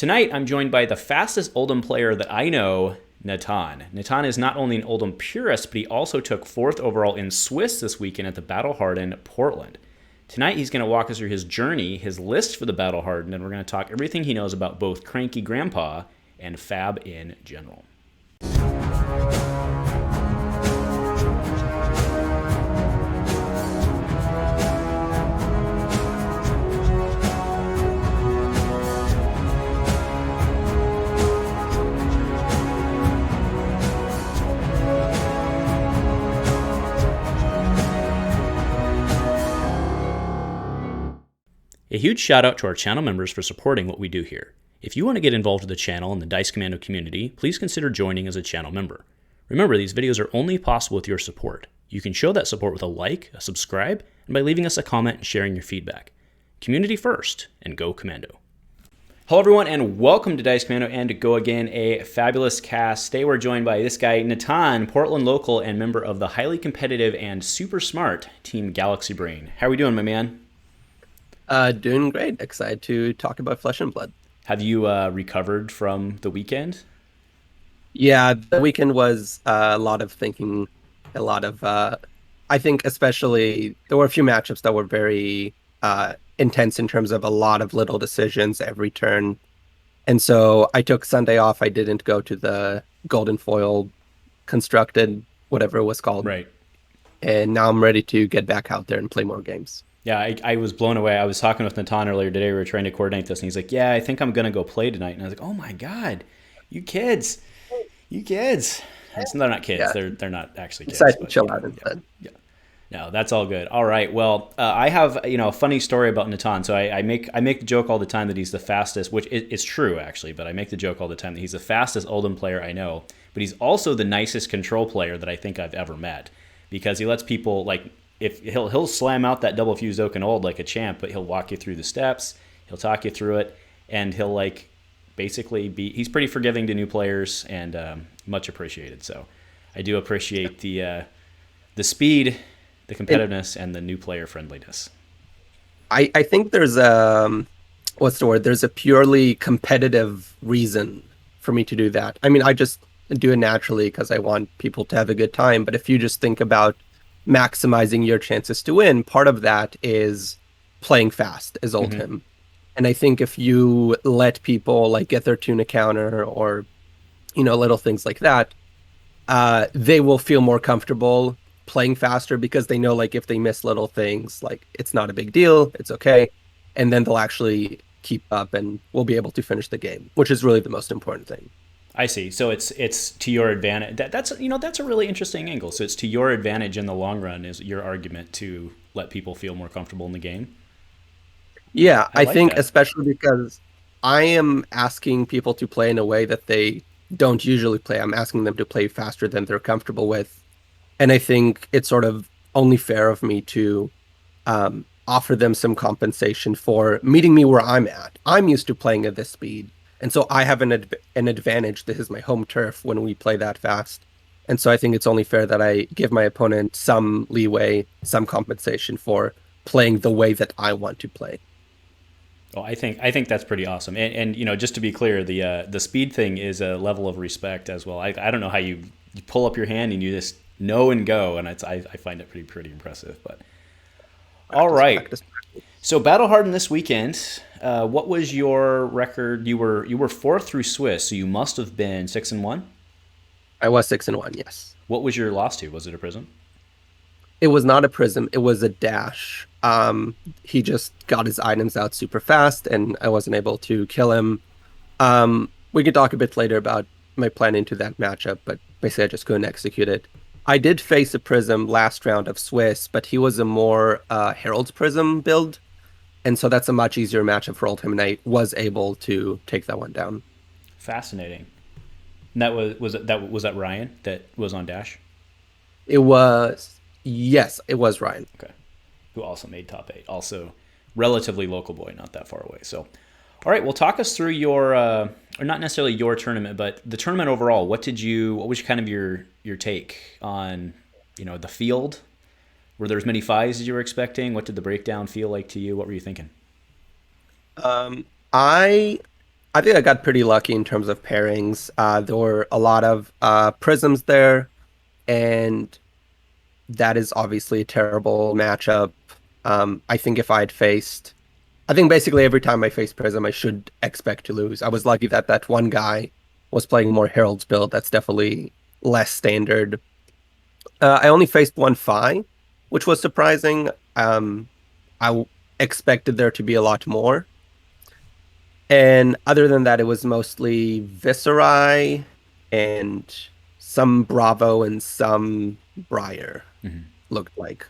Tonight, I'm joined by the fastest Oldhim player that I know, Nitan. Nitan is not only an Oldhim purist, but he also took 4th overall in Swiss this weekend at the Battle Hardened Portland. Tonight, he's going to walk us through his journey, his list for the Battle Hardened, and we're going to talk everything he knows about both Cranky Grandpa and FaB in general. A huge shout out to our channel members for supporting what we do here. If you want to get involved with the channel and the Dice Commando community, please consider joining as a channel member. Remember, these videos are only possible with your support. You can show that support with a like, a subscribe, and by leaving us a comment and sharing your feedback. Community first, and go Commando. Hello everyone, and welcome to Dice Commando and to Go Again, a fabulous cast. Today we're joined by this guy, Nitan, Portland local and member of the highly competitive and super smart Team Galaxy Brain. How are we doing, my man? Doing great. Excited to talk about Flesh and Blood. Have you recovered from the weekend? Yeah, the weekend was a lot of thinking, a lot of, I think especially, there were a few matchups that were very intense in terms of a lot of little decisions every turn. And so I took Sunday off. I didn't go to the Golden Foil constructed, whatever it was called. Right. And now I'm ready to get back out there and play more games. Yeah, I was blown away. I was talking with Nitan earlier today. We were trying to coordinate this, and he's like, yeah, I think I'm going to go play tonight. And I was like, oh my God, you kids. They're not kids. Yeah. They're not actually kids. Excited to chill out instead. Yeah. No, that's all good. All right. Well, I have a funny story about Nitan. So I make the joke all the time that he's the fastest, which it's true actually, but I make the joke all the time that he's the fastest Oldhim player I know. But he's also the nicest control player that I think I've ever met, because he lets people if he'll slam out that double fused Oak and Old like a champ, but he'll walk you through the steps, he'll talk you through it, and he'll basically he's pretty forgiving to new players and much appreciated. So I do appreciate the speed, the competitiveness, and the new player friendliness. I think there's there's a purely competitive reason for me to do that. I mean, I just do it naturally because I want people to have a good time. But if you just think about maximizing your chances to win, part of that is playing fast as Oldhim. Mm-hmm. And I think if you let people get their tuna counter or little things like that, they will feel more comfortable playing faster because they know if they miss little things, it's not a big deal, it's okay, and then they'll actually keep up and we'll be able to finish the game, which is really the most important thing. I see. So it's to your advantage. That's a really interesting angle. So it's to your advantage in the long run is your argument to let people feel more comfortable in the game. Yeah, I think that. Especially because I am asking people to play in a way that they don't usually play. I'm asking them to play faster than they're comfortable with. And I think it's sort of only fair of me to offer them some compensation for meeting me where I'm at. I'm used to playing at this speed. And so I have an advantage. This is my home turf when we play that fast. And so I think it's only fair that I give my opponent some leeway, some compensation for playing the way that I want to play. Well, I think that's pretty awesome. And just to be clear, the speed thing is a level of respect as well. I don't know how you pull up your hand and you just know and go, and I find it pretty impressive. But all right. Practice. So Battle Hardened this weekend. What was your record? You were 4th through Swiss, so you must have been 6-1. I was 6-1, yes. What was your loss to? Was it a Prism? It was not a Prism. It was a dash. He just got his items out super fast, and I wasn't able to kill him. We could talk a bit later about my plan into that matchup, but basically I just couldn't execute it. I did face a Prism last round of Swiss, but he was a more Herald's Prism build. And so that's a much easier matchup for Oldhim, and I was able to take that one down. Fascinating. And that was that Ryan that was on Dash? It was, yes, it was Ryan. Okay. Who also made top 8. Also relatively local boy, not that far away. So, all right, well, talk us through your, or not necessarily your tournament, but the tournament overall. What was kind of your take on, the field? Were there as many fives as you were expecting? What did the breakdown feel like to you? What were you thinking? I I think I got pretty lucky in terms of pairings. There were a lot of prisms there, and that is obviously a terrible matchup. I think if I had faced, I think basically every time I face Prism, I should expect to lose. I was lucky that that one guy was playing more Herald's build. That's definitely less standard. I only faced one Fi, which was surprising. Expected there to be a lot more. And other than that, it was mostly Viscerai and some Bravo and some Briar, looked like.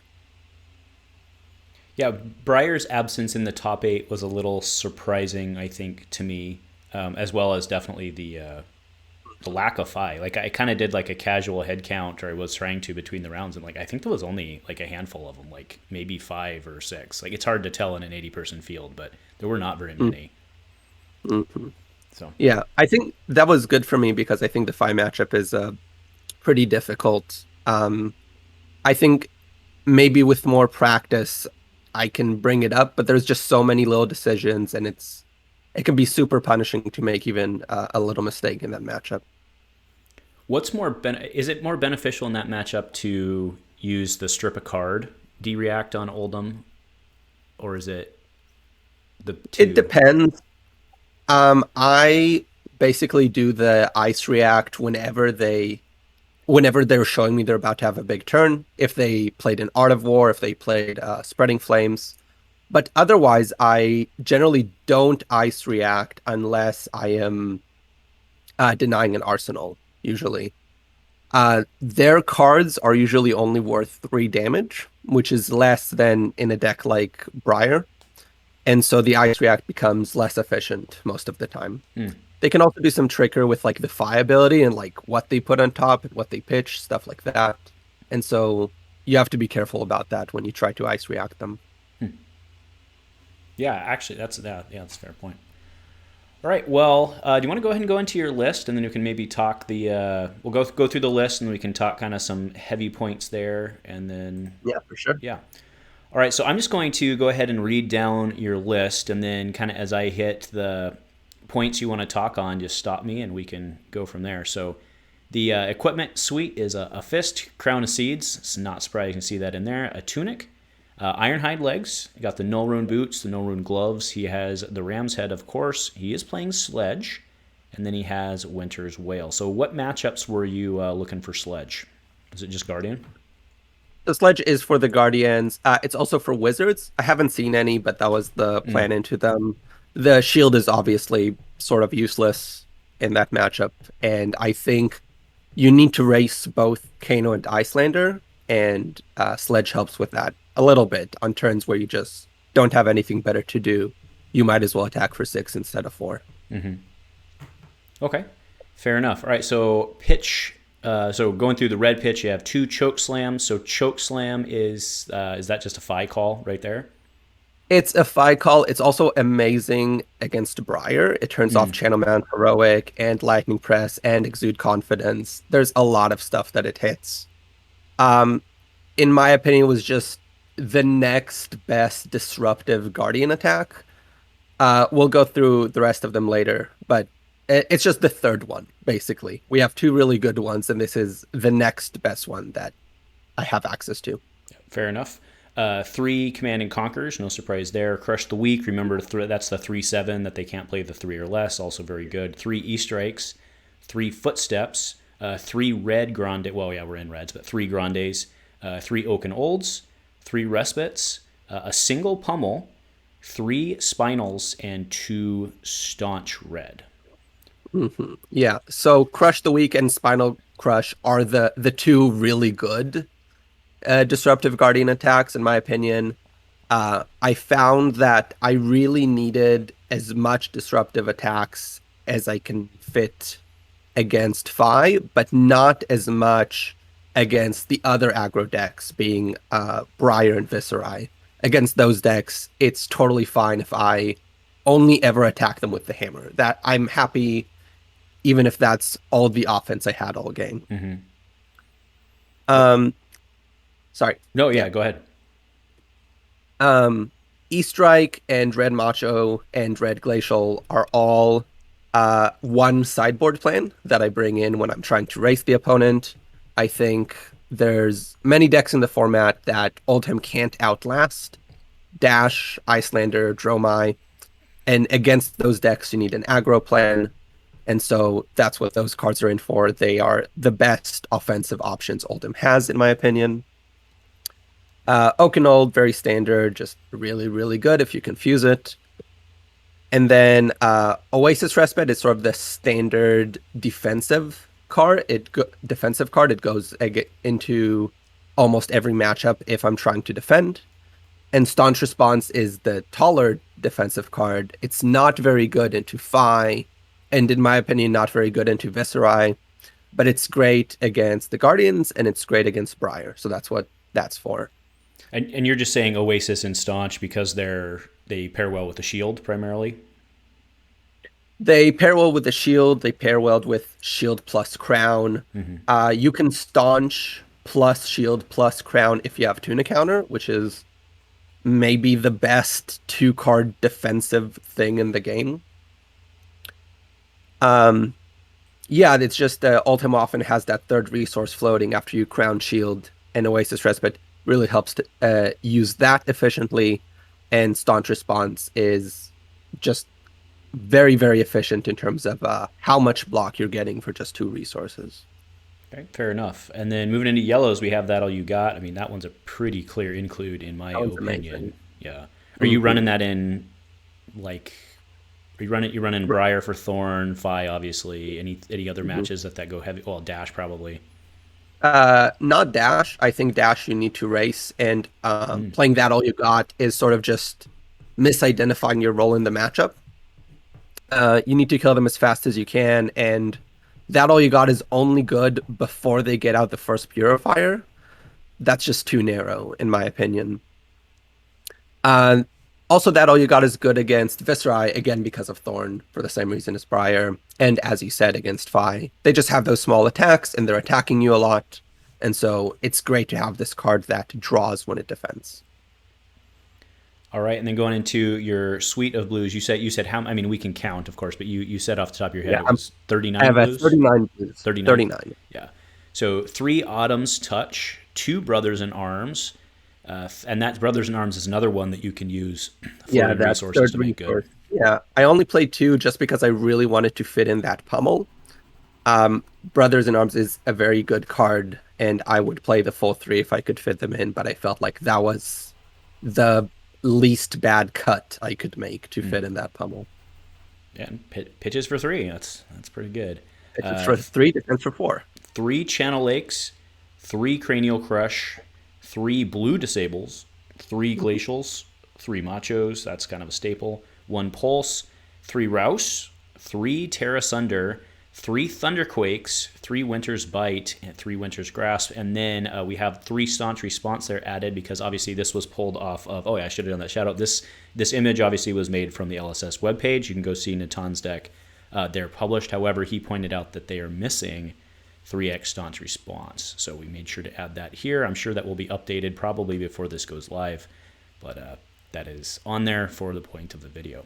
Yeah, Breyer's absence in the top eight was a little surprising, I think, to me, as well as definitely the lack of Fi. Like I kind of did like a casual head count, or I was trying to between the rounds, and like I think there was only like a handful of them, like maybe 5 or 6. Like it's hard to tell in an 80-person field, but there were not very many. Mm-hmm. So Yeah, I think that was good for me because I think the Fi matchup is pretty difficult. I think maybe with more practice, I can bring it up, but there's just so many little decisions, and it can be super punishing to make even a little mistake in that matchup. what's more is it more beneficial in that matchup to use the strip a card D-react on Oldhim, or is it the It two? depends. I basically do the ice react whenever they're showing me they're about to have a big turn. If they played an Art of War, if they played Spreading Flames. But otherwise, I generally don't ice react unless I am denying an arsenal, usually. Their cards are usually only worth 3 damage, which is less than in a deck like Briar. And so the ice react becomes less efficient most of the time. They can also do some trickery with like the Fi ability and like what they put on top and what they pitch, stuff like that. And so you have to be careful about that when you try to ice react them. Yeah, actually, that's that. Yeah, that's a fair point. All right. Well, do you want to go ahead and go into your list, and then we can maybe talk the. We'll go through the list, and we can talk kind of some heavy points there, and then Yeah, for sure. yeah. All right. So I'm just going to go ahead and read down your list, and then kind of as I hit the points you want to talk on, just stop me, and we can go from there. So the equipment suite is a fist, crown of seeds. It's not surprising to see that in there. A tunic. Ironhide legs. You got the null rune boots, the null rune gloves. He has the ram's head, of course. He is playing sledge, and then he has Winter's Wail. So, what matchups were you looking for sledge? Is it just Guardian? The sledge is for the Guardians. It's also for Wizards. I haven't seen any, but that was the plan into them. The shield is obviously sort of useless in that matchup, and I think you need to race both Kano and Icelander, and Sledge helps with that a little bit on turns where you just don't have anything better to do. You might as well attack for 6 instead of 4. Okay, fair enough. All right, so pitch. So going through the red pitch, you have 2 choke slams. So choke slam is that just a Fi call right there? It's a Fi call. It's also amazing against Briar. It turns off Channel Mount Heroic and Lightning Press and Exude Confidence. There's a lot of stuff that it hits. In my opinion, it was just the next best disruptive Guardian attack. We'll go through the rest of them later, but it's just the third one, basically. We have 2 really good ones, and this is the next best one that I have access to. Fair enough. 3 Command and Conquers, no surprise there. Crush the Weak, remember that's the 3/7 that they can't play the 3 or less, also very good. 3 E-Strikes, 3 Footsteps, 3 Red Grande, well, yeah, we're in Reds, but 3 Grandes, 3 Oaken Olds, 3 Respites, a single Pummel, 3 Spinals, and 2 Staunch Red. Yeah, so Crush the Weak and Spinal Crush are the 2 really good disruptive Guardian attacks, in my opinion. I found that I really needed as much disruptive attacks as I can fit against Fi, but not as much against the other aggro decks, being Briar and Viscerai. Against those decks, it's totally fine if I only ever attack them with the hammer. That I'm happy, even if that's all the offense I had all game. Sorry. No, yeah, go ahead. E-Strike and Red Macho and Red Glacial are all one sideboard plan that I bring in when I'm trying to race the opponent. I think there's many decks in the format that Oldhim can't outlast. Dash, Icelander, Dromai. And against those decks, you need an aggro plan. And so that's what those cards are in for. They are the best offensive options Oldhim has, in my opinion. Oakenold, very standard, just really, really good if you confuse it. And then Oasis Respite is sort of the standard defensive card. Defensive card. It goes into almost every matchup if I'm trying to defend. And Staunch Response is the taller defensive card. It's not very good into FaB, and in my opinion, not very good into Viserai, but it's great against the Guardians, and it's great against Briar. So that's what that's for. And you're just saying Oasis and Staunch because they pair well with the shield primarily? They pair well with the shield. They pair well with shield plus crown. Mm-hmm. You can Staunch plus shield plus crown if you have Tuna Counter, which is maybe the best 2-card defensive thing in the game. Yeah, it's just Oldhim often has that third resource floating after you crown shield, and Oasis Respite really helps to use that efficiently, and Staunch Response is just very, very efficient in terms of how much block you're getting for just 2 resources. Okay, fair enough. And then moving into yellows, we have That All You Got. I mean, that one's a pretty clear include in my opinion. Amazing. Yeah. Are you running that in, like, you running Briar for Thorn, FaB, obviously. Any other matches that go heavy? Well, Dash probably. Not Dash. I think Dash you need to race, and playing That All You Got is sort of just misidentifying your role in the matchup. You need to kill them as fast as you can, and That All You Got is only good before they get out the first Purifier. That's just too narrow, in my opinion. Also, That All You Got is good against Viserai, again, because of Thorn, for the same reason as Briar. And as you said, against FaB. They just have those small attacks, and they're attacking you a lot. And so it's great to have this card that draws when it defends. All right, and then going into your suite of blues, you said how? I mean, we can count, of course, but you said off the top of your head it was 39 I have blues? 39 blues. 39. Yeah. So 3 Autumn's Touch, 2 Brothers in Arms, and that Brothers in Arms is another one that you can use for resources to make good. Yeah, I only played 2 just because I really wanted to fit in that pummel. Brothers in Arms is a very good card, and I would play the full 3 if I could fit them in, but I felt like that was the least bad cut I could make to fit in that pummel. Yeah, and pitches for 3. That's pretty good. Pitches for 3, defense for 4. 3 Channel Lakes, 3 Cranial Crush, 3 Blue Disables, 3 Glacials, 3 Machos, that's kind of a staple, 1 Pulse, 3 Rouse, 3 Terra Sunder, 3 Thunderquakes, 3 Winter's Bite, and 3 Winter's Grasp, and then we have 3 Staunch Response there added because obviously this was pulled off of, I should have done that shout out. This image obviously was made from the LSS webpage. You can go see Nitan's deck. They're published. However, he pointed out that they are missing 3x Staunch Response. So we made sure to add that here. I'm sure that will be updated probably before this goes live, but that is on there for the point of the video.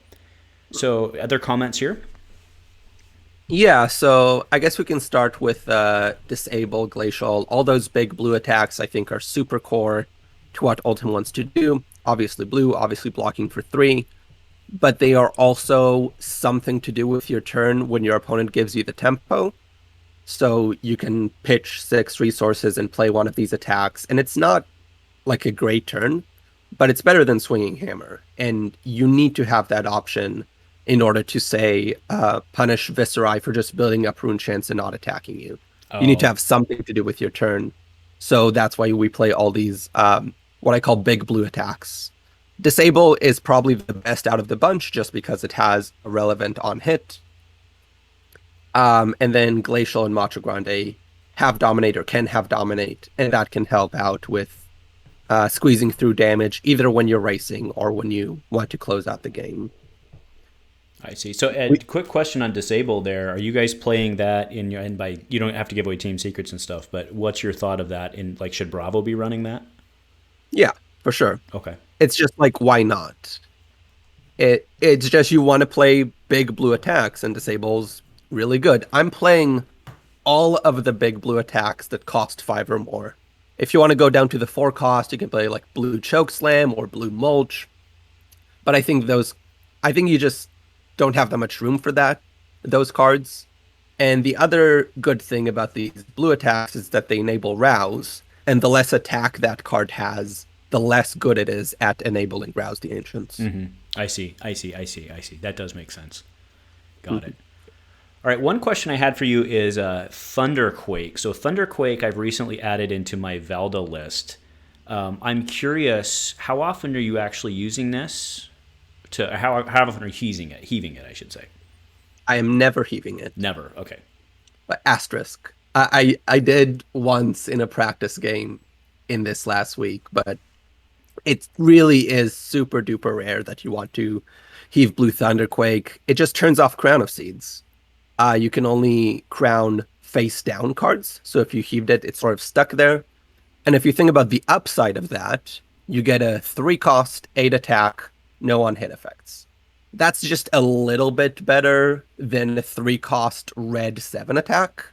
So other comments here? Yeah, so I guess we can start with Disable, Glacial. All those big blue attacks I think are super core to what Oldhim wants to do. Obviously blue, obviously blocking for 3. But they are also something to do with your turn when your opponent gives you the tempo. So you can pitch 6 resources and play one of these attacks. And it's not like a great turn, but it's better than Swinging Hammer. And you need to have that option in order to, say, punish Viserai for just building up Rune Chance and not attacking you. Oh. You need to have something to do with your turn. So that's why we play all these, what I call big blue attacks. Disable is probably the best out of the bunch just because it has a relevant on hit. And then Glacial and Macho Grande have Dominate or can have Dominate, and that can help out with squeezing through damage either when you're racing or when you want to close out the game. I see. So, Ed, quick question on Disable there. Are you guys playing that in your, and by, you don't have to give away team secrets and stuff, but what's your thought of that? In, like, should Bravo be running that? Yeah, for sure. Okay. It's just like, why not? It's just you want to play big blue attacks, and Disable's really good. I'm playing all of the big blue attacks that cost 5 or more. If you want to go down to the 4 cost, you can play like blue Chokeslam or blue Mulch. But I think you just don't have that much room for those cards. And the other good thing about these blue attacks is that they enable Rouse, and the less attack that card has, the less good it is at enabling Rouse the Ancients. Mm-hmm. I see. That does make sense. Got it. All right, one question I had for you is Thunderquake. So Thunderquake I've recently added into my Valda list. I'm curious, how often are you actually using this? How often are you heaving it, I should say. I am never heaving it. Never, okay. But asterisk. I did once in a practice game in this last week, but it really is super duper rare that you want to heave blue Thunderquake. It just turns off Crown of Seeds. You can only crown face down cards, so if you heaved it, it's sort of stuck there. And if you think about the upside of that, you get a 3 cost, 8 attack, no on-hit effects. That's just a little bit better than a 3 cost red 7 attack.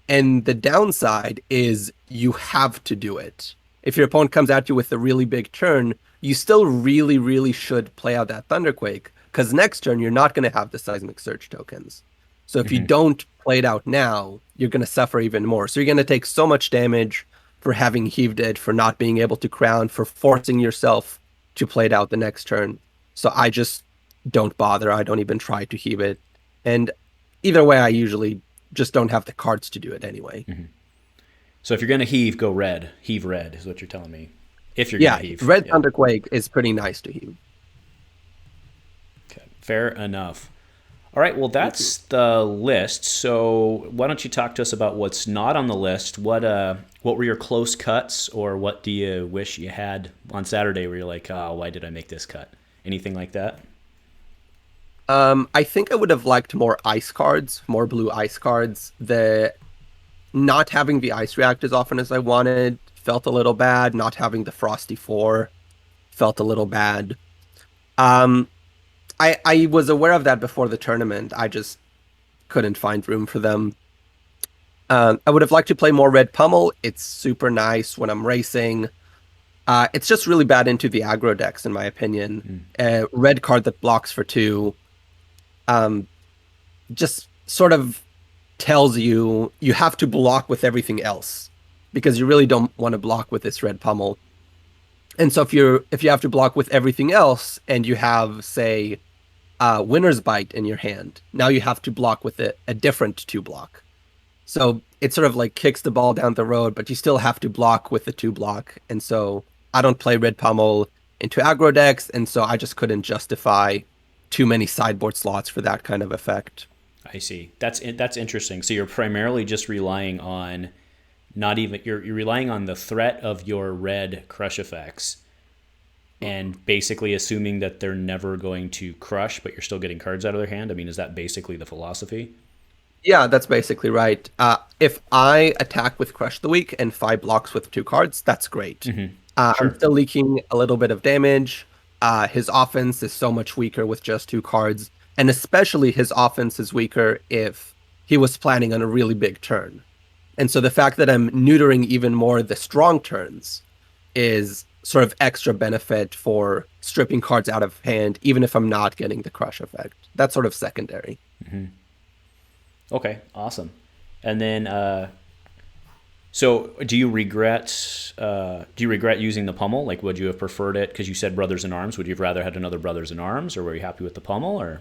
And the downside is you have to do it. If your opponent comes at you with a really big turn, you still really, really should play out that Thunderquake, because next turn you're not going to have the Seismic Surge tokens. So if you don't play it out now, you're going to suffer even more. So you're going to take so much damage for having heaved it, for not being able to crown, for forcing yourself to play it out the next turn. So I just don't bother. I don't even try to heave it. And either way, I usually just don't have the cards to do it anyway. Mm-hmm. So if you're going to heave, go red. Heave red is what you're telling me. If you're going to heave. Red Thunderquake is pretty nice to heave. Okay, fair enough. All right, well, that's the list. So why don't you talk to us about what's not on the list? What were your close cuts, or what do you wish you had on Saturday where you're like, oh, why did I make this cut? Anything like that? I think I would have liked more ice cards, more blue ice cards. The not having the ice react as often as I wanted felt a little bad. Not having the Frosty 4 felt a little bad. I was aware of that before the tournament. I just couldn't find room for them. I would have liked to play more red pummel. It's super nice when I'm racing. It's just really bad into the aggro decks, in my opinion. Red card that blocks for 2 just sort of tells you have to block with everything else, because you really don't want to block with this red pummel. And so if you have to block with everything else, and you have, say, Winner's Bite in your hand, now you have to block with a different 2 block. So it sort of like kicks the ball down the road, but you still have to block with the 2 block. And so I don't play red pummel into aggro decks, and so I just couldn't justify too many sideboard slots for that kind of effect. I see. That's interesting. So you're primarily just relying on you're relying on the threat of your red crush effects, and basically assuming that they're never going to crush, but you're still getting cards out of their hand. I mean, is that basically the philosophy? Yeah, that's basically right. If I attack with Crush the Weak and FaB blocks with 2 cards, that's great. Sure. I'm still leaking a little bit of damage. His offense is so much weaker with just 2 cards, and especially his offense is weaker if he was planning on a really big turn. And so the fact that I'm neutering even more the strong turns is sort of extra benefit for stripping cards out of hand, even if I'm not getting the crush effect. That's sort of secondary. Mm-hmm. Okay, awesome. And then, so do you regret using the pummel? Like, would you have preferred it? Because you said Brothers in Arms. Would you have rather had another Brothers in Arms, or were you happy with the pummel? Or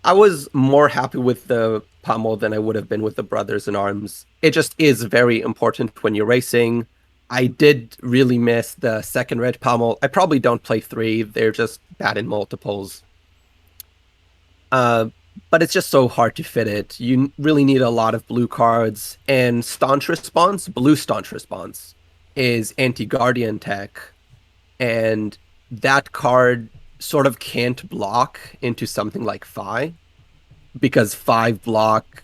I was more happy with the pummel than I would have been with the Brothers in Arms. It just is very important when you're racing. I did really miss the second red pummel. I probably don't play 3. They're just bad in multiples. But it's just so hard to fit it. You really need a lot of blue cards. And Staunch Response, blue Staunch Response, is anti-Guardian tech. And that card sort of can't block into something like 5, because 5 block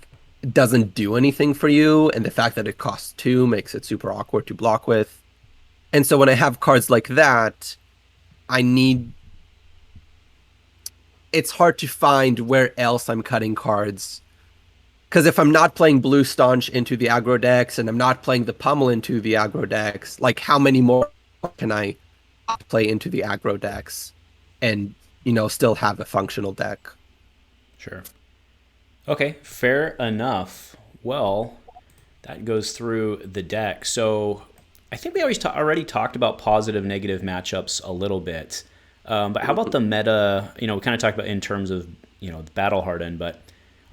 doesn't do anything for you, and the fact that it costs 2 makes it super awkward to block with. And so when I have cards like that, I need it's hard to find where else I'm cutting cards. Because if I'm not playing Blue Staunch into the aggro decks and I'm not playing the Pummel into the aggro decks, like how many more can I play into the aggro decks and, still have a functional deck? Sure. Okay, fair enough. Well, that goes through the deck. So I think we already talked about positive, negative matchups a little bit. But how about the meta? We kind of talked about in terms of, Battle Hardened, but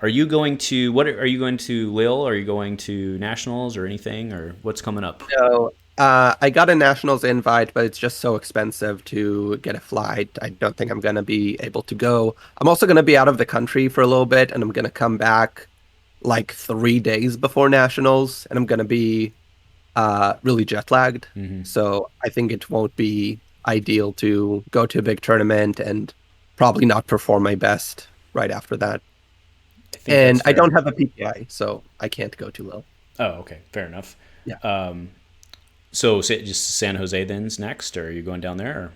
are you going to, are you going to Lille? Are you going to Nationals or anything, or what's coming up? No, I got a Nationals invite, but it's just so expensive to get a flight. I don't think I'm going to be able to go. I'm also going to be out of the country for a little bit, and I'm going to come back like 3 days before Nationals, and I'm going to be really jet lagged. So I think it won't be ideal to go to a big tournament and probably not perform my best right after that. And I don't have a PPI, so I can't go too low. Oh, okay. Fair enough. Yeah. So just San Jose then's next, or are you going down there?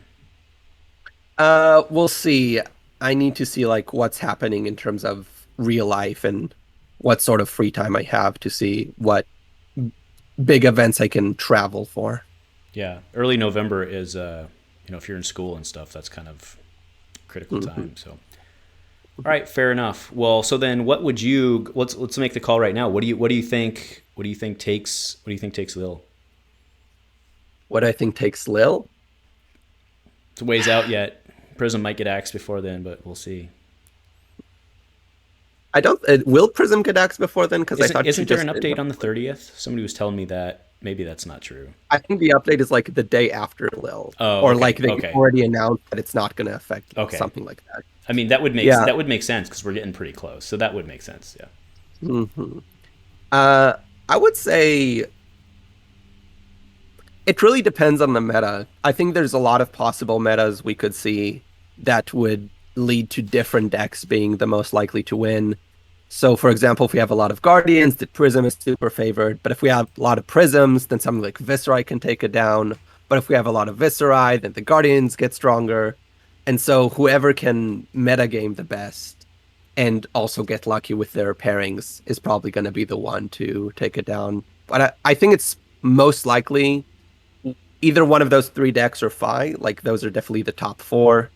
We'll see. I need to see like what's happening in terms of real life and what sort of free time I have to see what big events I can travel for. Yeah. Early November is, if you're in school and stuff, that's kind of critical time. So, all right, fair enough. Well, so then what would you, let's make the call right now. What do you think takes Lille? What I think takes Lille? It's a ways out yet. Prism might get axed before then, but we'll see. I don't. Will Prism get axed before then? Because I thought isn't there an update on the 30th? Somebody was telling me that. Maybe that's not true. I think the update is like the day after Lille, or like they already announced that it's not going to affect something like that. I mean, that would make sense because we're getting pretty close. So that would make sense. Yeah. I would say it really depends on the meta. I think there's a lot of possible metas we could see that would lead to different decks being the most likely to win. So, for example, if we have a lot of Guardians, the Prism is super favored. But if we have a lot of Prisms, then something like Viserai can take it down. But if we have a lot of Viserai, then the Guardians get stronger. And so whoever can metagame the best and also get lucky with their pairings is probably going to be the one to take it down. But I think it's most likely either one of those three decks or FaB. Like, those are definitely the top four.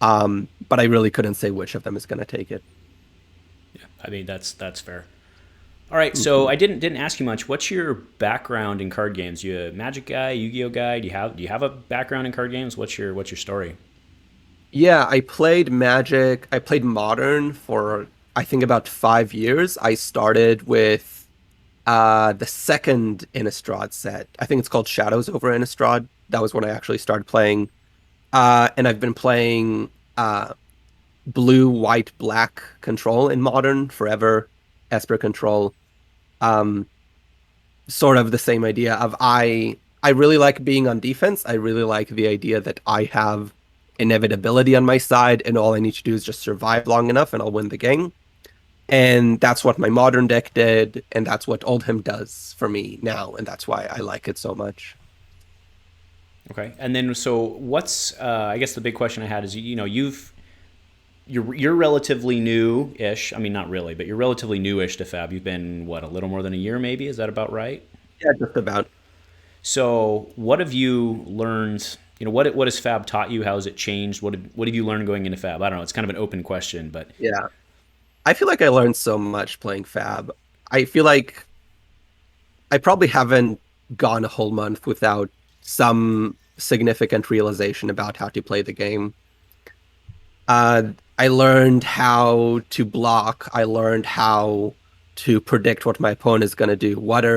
But I really couldn't say which of them is going to take it. Yeah, I mean, that's fair. All right, so I didn't ask you much. What's your background in card games? You a Magic guy, Yu-Gi-Oh guy? Do you have a background in card games? What's your story? Yeah, I played Magic. I played Modern for I think about 5 years. I started with the second Innistrad set. I think it's called Shadows over Innistrad. That was when I actually started playing. And I've been playing blue, white, black control in Modern forever. Esper control. Sort of the same idea of I really like being on defense. I really like the idea that I have inevitability on my side, and all I need to do is just survive long enough and I'll win the game. And that's what my Modern deck did, and that's what Oldhim does for me now, and that's why I like it so much. Okay, and then so what's I guess the big question I had is you're relatively new-ish. I mean, not really, but you're relatively new-ish to FaB. You've been a little more than a year, maybe? Is that about right? Yeah, just about. So, what have you learned? What has FaB taught you? How has it changed? What have you learned going into FaB? I don't know. It's kind of an open question, but yeah, I feel like I learned so much playing FaB. I feel like I probably haven't gone a whole month without some significant realization about how to play the game. I learned how to block. I learned how to predict what my opponent is going to do. What's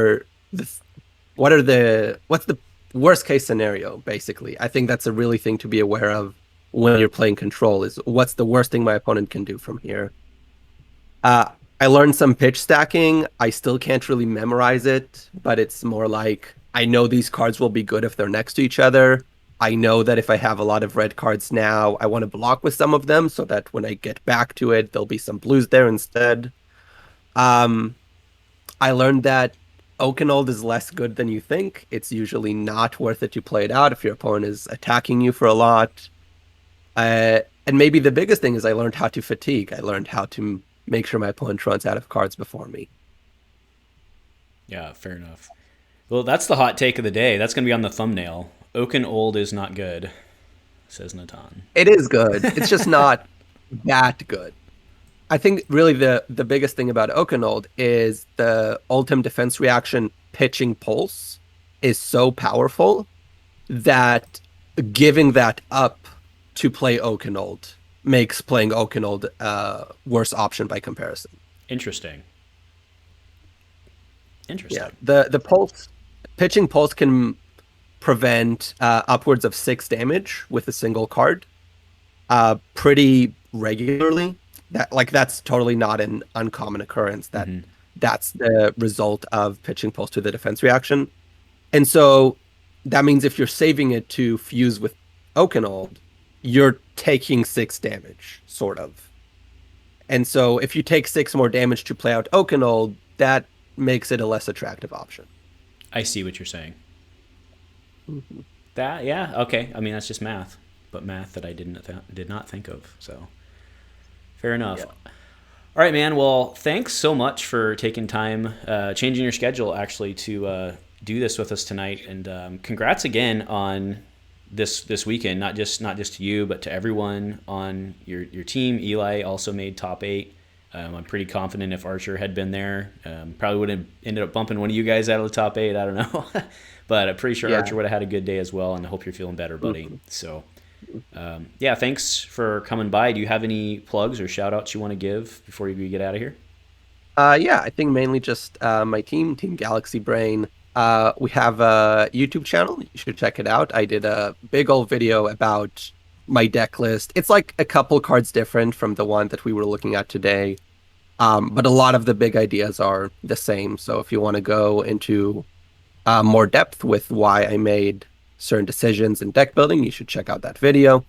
the worst case scenario, basically? I think that's a really thing to be aware of when you're playing control, is what's the worst thing my opponent can do from here. I learned some pitch stacking. I still can't really memorize it, but it's more like I know these cards will be good if they're next to each other. I know that if I have a lot of red cards now, I want to block with some of them so that when I get back to it, there'll be some blues there instead. I learned that Oakenold is less good than you think. It's usually not worth it to play it out if your opponent is attacking you for a lot. And maybe the biggest thing is I learned how to fatigue. I learned how to make sure my opponent runs out of cards before me. Yeah, fair enough. Well, that's the hot take of the day. That's going to be on the thumbnail. Oaken Old is not good, says Nitan. It is good. It's just not that good. I think really the biggest thing about Oakenold is the Oldhim defense reaction pitching pulse is so powerful that giving that up to play Oakenold makes playing Oakenold a worse option by comparison. Interesting. Yeah, the pulse pitching pulse can prevent upwards of 6 damage with a single card pretty regularly. That's totally not an uncommon occurrence. That's the result of pitching pulse to the defense reaction. And so that means if you're saving it to fuse with Oakenold, you're taking 6 damage, sort of. And so if you take 6 more damage to play out Oakenold, that makes it a less attractive option. I see what you're saying. Yeah, okay. I mean, that's just math, but math that I did not think of. So fair enough. Yeah. All right, man. Well, thanks so much for taking time, changing your schedule actually to do this with us tonight, and congrats again on this weekend. Not just to you, but to everyone on your team. Eli also made top 8. I'm pretty confident if Archer had been there, probably would have ended up bumping one of you guys out of the top 8. I don't know. But I'm pretty sure Archer would have had a good day as well, and I hope you're feeling better, buddy. So, thanks for coming by. Do you have any plugs or shout-outs you want to give before you get out of here? I think mainly just my Team Galaxy Brain. We have a YouTube channel. You should check it out. I did a big old video about my deck list. It's like a couple cards different from the one that we were looking at today. But a lot of the big ideas are the same. So if you want to go into more depth with why I made certain decisions in deck building, you should check out that video.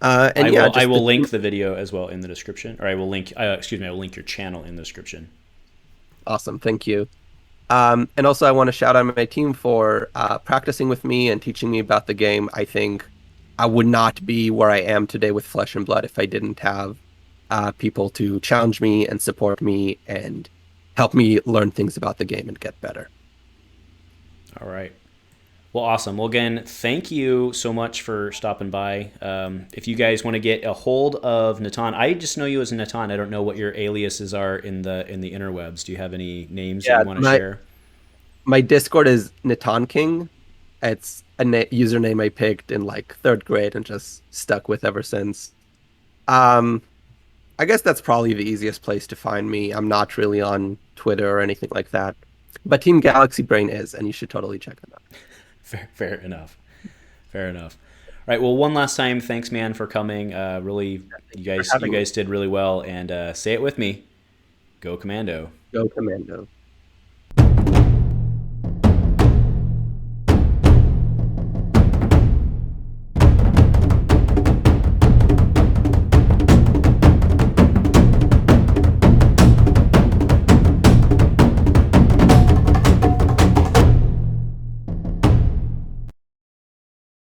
I will link the video as well in the description, or I will link your channel in the description. Awesome, thank you. And also I want to shout out my team for practicing with me and teaching me about the game. I think I would not be where I am today with Flesh and Blood if I didn't have people to challenge me and support me and help me learn things about the game and get better. All right. Well, awesome. Well, again, thank you so much for stopping by. If you guys want to get a hold of Nitan, I just know you as Nitan. I don't know what your aliases are in the interwebs. Do you have any names that you want to share? My Discord is Nitan King. It's a username I picked in like 3rd grade and just stuck with ever since. I guess that's probably the easiest place to find me. I'm not really on Twitter or anything like that. But Team Galaxy Brain is, and you should totally check them out. Fair enough. All right. Well, one last time, thanks, man, for coming. Really, you guys did really well. And say it with me. Go Commando. Go Commando.